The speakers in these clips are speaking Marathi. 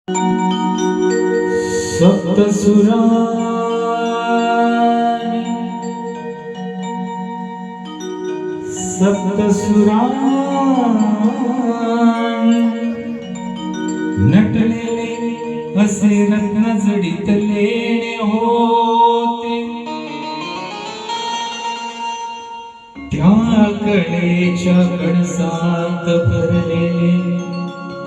सप्तसुरांनी नटलेले असे रत्न जडितले होते. त्या कलेच्या कणसात भरलेले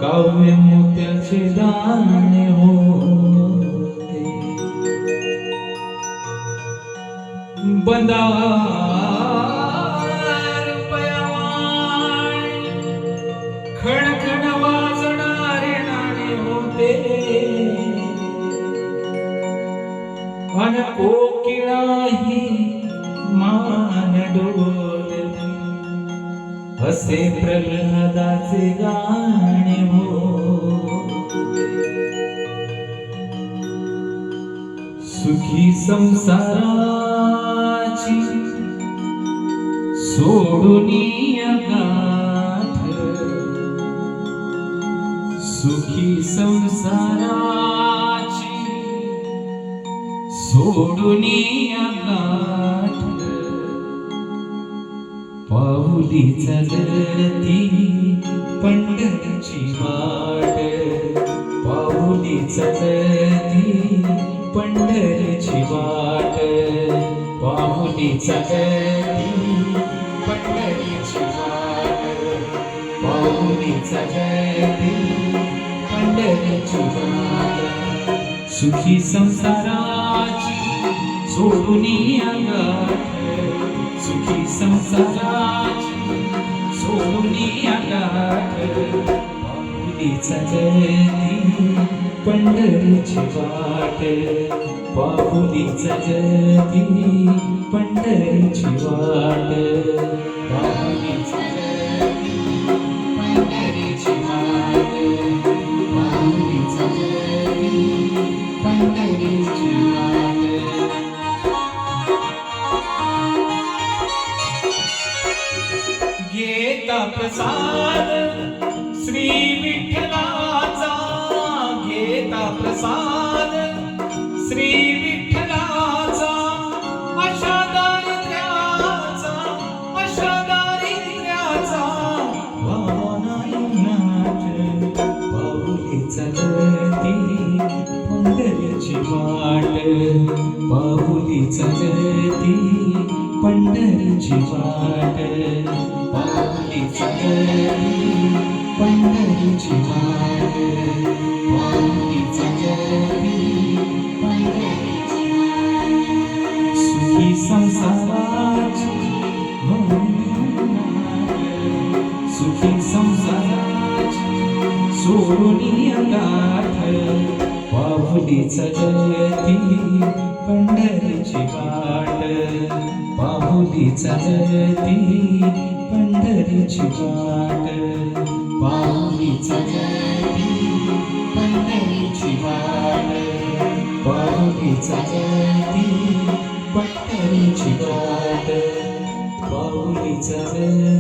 काव्य मोत्याचे दाणे होते. बंदार पयावाणी खणखण वाजणारे नाणे होते. अन कोकिळाही मान डोलली असे प्रल्हादाचे गाणे होते. सुखी संसाराची सोडूनिया गाठ, सुखी संसाराची सोडूनिया गाठ. पाऊली चालती पंढरीची वाट, पाऊली चालती पंढरीची वाट, पाऊली चालती पंढरीची वाट, पाऊली चालती पंढरीची वाट. सुखी संसाराची सोडूनिया गाठ, सुखी संसाराची सोडूनिया गाठ. पाऊली चालती पंढरीची वाट, पाऊली चालती पंढरीची वाट, पाऊली चालती पंढरीची वाट, पाऊली चालती पंढरीची वाट. घेता प्रसाद श्री विठ्ठलाचा, घेता प्रसाद श्री विठ्ठलाचा. अशा दारिद्र्याचा, अशा दारिद्र्याचा व्हावा नाही नाथ. पाऊली चालती पंढरीची वाट, पाऊली चालती पंढरीची वाट, पाऊली चालती पंढरीची वाट, पाऊली चालती पंढरीची वाट. सुखी संसाराची सुखी संसाराची सोडूनिया गाठ. पाऊली चालती पंढरीची वाट, पाऊली चालती पंढरीची वाट, पाऊली चालती पंढरीची वाट, पाऊली चालती पंढरीची वाट, पाऊली चालती